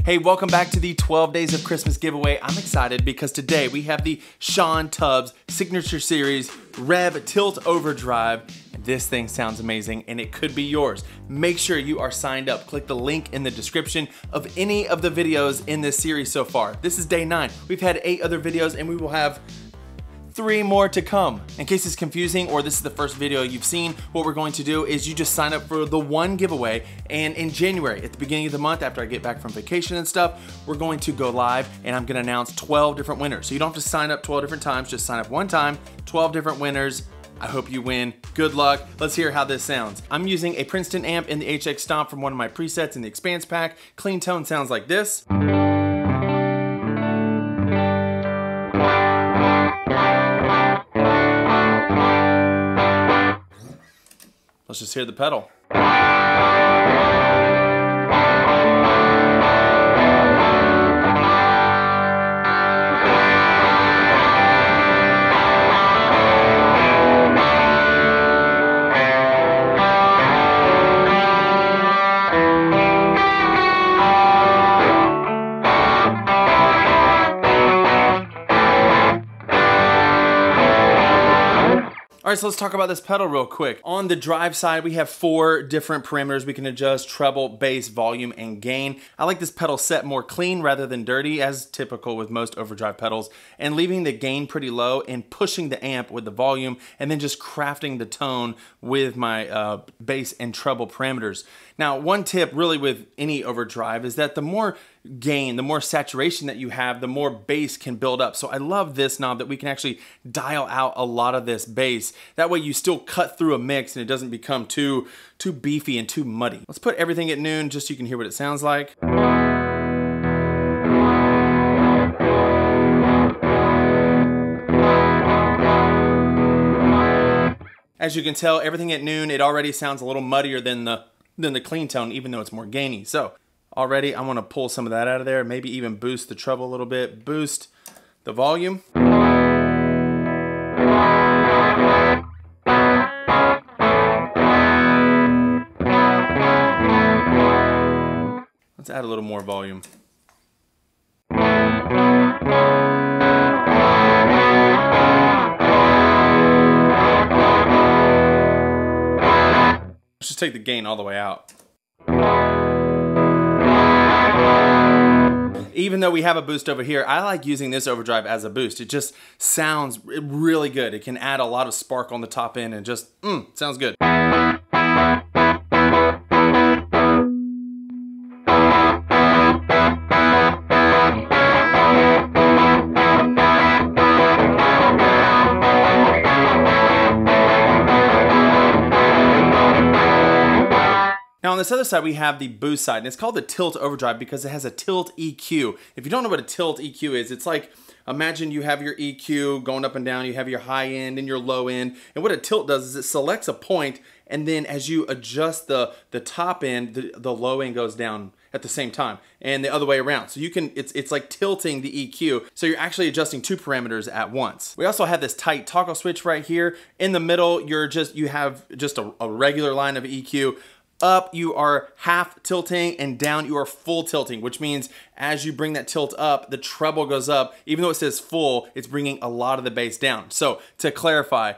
Hey, welcome back to the 12 Days of Christmas giveaway. I'm excited because today we have the Shawn Signature Series Rev Tilt Overdrive. This thing sounds amazing and it could be yours. Make sure you are signed up. Click the link in the description of any of the videos in this series so far. This is day 9. We've had 8 other videos and we will have 3 more to come. In case it's confusing or this is the first video you've seen, what we're going to do is you just sign up for the one giveaway, and in January, at the beginning of the month, after I get back from vacation and stuff, we're going to go live and I'm gonna announce 12 different winners. So you don't have to sign up 12 different times, just sign up one time, 12 different winners. I hope you win. Good luck. Let's hear how this sounds. I'm using a Princeton amp in the HX Stomp from one of my presets in the EXPANSE pack. Clean tone sounds like this. Let's just hear the pedal. All right, so let's talk about this pedal real quick. On the drive side, we have 4 different parameters we can adjust: treble, bass, volume, and gain. I like this pedal set more clean rather than dirty, as typical with most overdrive pedals, and leaving the gain pretty low and pushing the amp with the volume, and then just crafting the tone with my bass and treble parameters. Now, one tip really with any overdrive is that the more gain, the more saturation that you have, the more bass can build up. So I love this knob that we can actually dial out a lot of this bass. That way you still cut through a mix and it doesn't become too beefy and too muddy. Let's put everything at noon just so you can hear what it sounds like. As you can tell, everything at noon, it already sounds a little muddier than the clean tone, even though it's more gainy. So already I want to pull some of that out of there, maybe even boost the treble a little bit, boost the volume. Let's add a little more volume. Let's just take the gain all the way out. Even though we have a boost over here, I like using this overdrive as a boost. It just sounds really good. It can add a lot of spark on the top end and just, sounds good. Now on this other side, we have the boost side, and it's called the Tilt Overdrive because it has a tilt EQ. If you don't know what a tilt EQ is, it's like, imagine you have your EQ going up and down, you have your high end and your low end, and what a tilt does is it selects a point, and then as you adjust the top end, the low end goes down at the same time, and the other way around. So you can, it's like tilting the EQ, so you're actually adjusting 2 parameters at once. We also have this tight toggle switch right here. In the middle, you have just a regular line of EQ. Up, you are half tilting, and down, you are full tilting, which means as you bring that tilt up, the treble goes up. Even though it says full, it's bringing a lot of the bass down. So to clarify,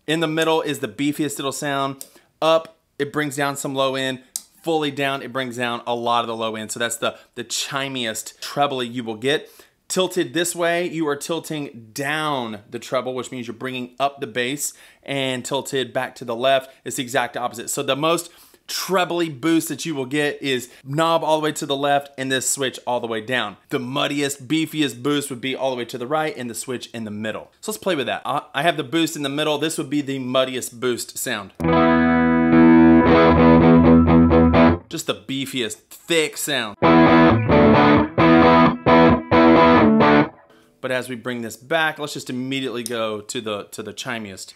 in the middle is the beefiest it'll sound. Up, it brings down some low end. Fully down, it brings down a lot of the low end. So that's the chimiest treble you will get. Tilted this way, you are tilting down the treble, which means you're bringing up the bass, and tilted back to the left, it's the exact opposite. So the most trebly boost that you will get is knob all the way to the left and this switch all the way down. The muddiest, beefiest boost would be all the way to the right and the switch in the middle. So let's play with that. I have the boost in the middle. This would be the muddiest boost sound. Just the beefiest, thick sound. But as we bring this back, let's just immediately go to the chimiest.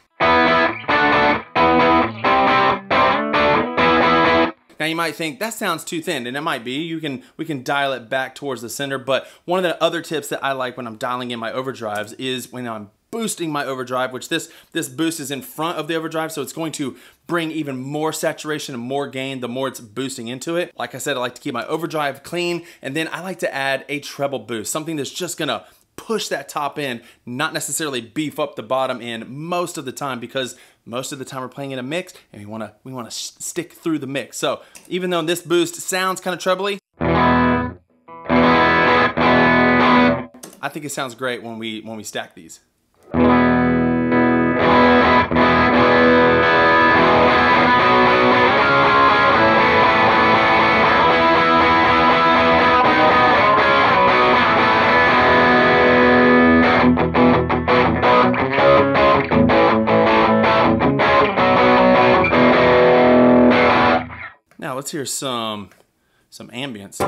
Now you might think that sounds too thin, and it might be. We can dial it back towards the center, but one of the other tips that I like when I'm dialing in my overdrives is when I'm boosting my overdrive, which this boost is in front of the overdrive, so it's going to bring even more saturation and more gain the more it's boosting into it. Like I said, I like to keep my overdrive clean, and then I like to add a treble boost, something that's just gonna push that top end, not necessarily beef up the bottom end most of the time, because most of the time we're playing in a mix and we wanna stick through the mix. So even though this boost sounds kind of trebly, I think it sounds great when we stack these. Now let's hear some ambience.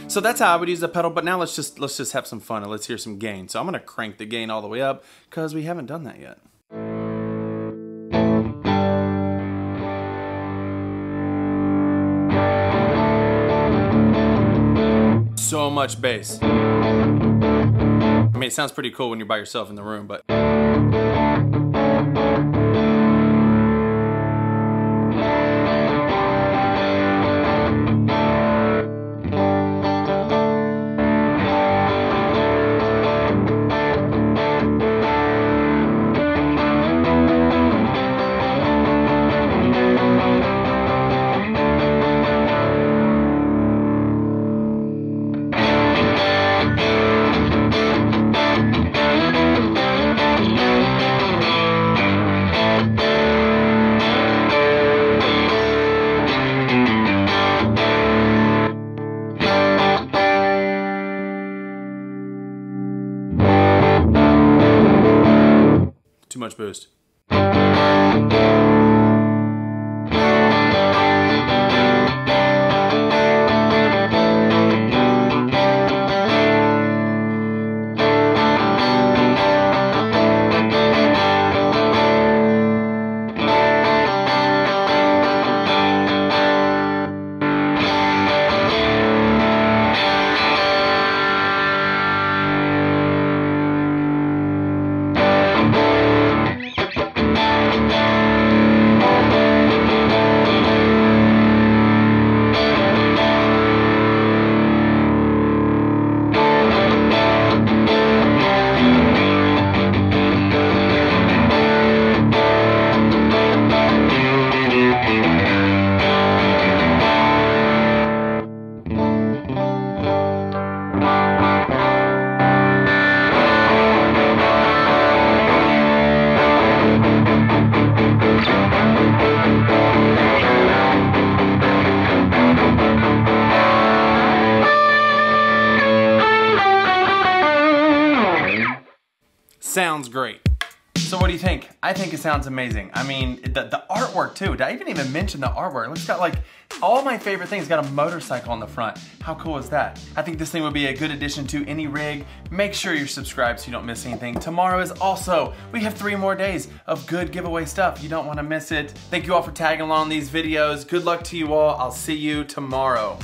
So that's how I would use the pedal, but now let's just have some fun and let's hear some gain. So I'm gonna crank the gain all the way up because we haven't done that yet. So much bass. I mean, it sounds pretty cool when you're by yourself in the room, but too much boost. sounds great. So what do you think? I think it sounds amazing. I mean, the artwork too. Did I even mention the artwork? It's got like all my favorite things. It's got a motorcycle on the front. How cool is that? I think this thing would be a good addition to any rig. Make sure you're subscribed so you don't miss anything. Tomorrow is also, we have 3 more days of good giveaway stuff. You don't want to miss it. Thank you all for tagging along these videos. Good luck to you all. I'll see you tomorrow.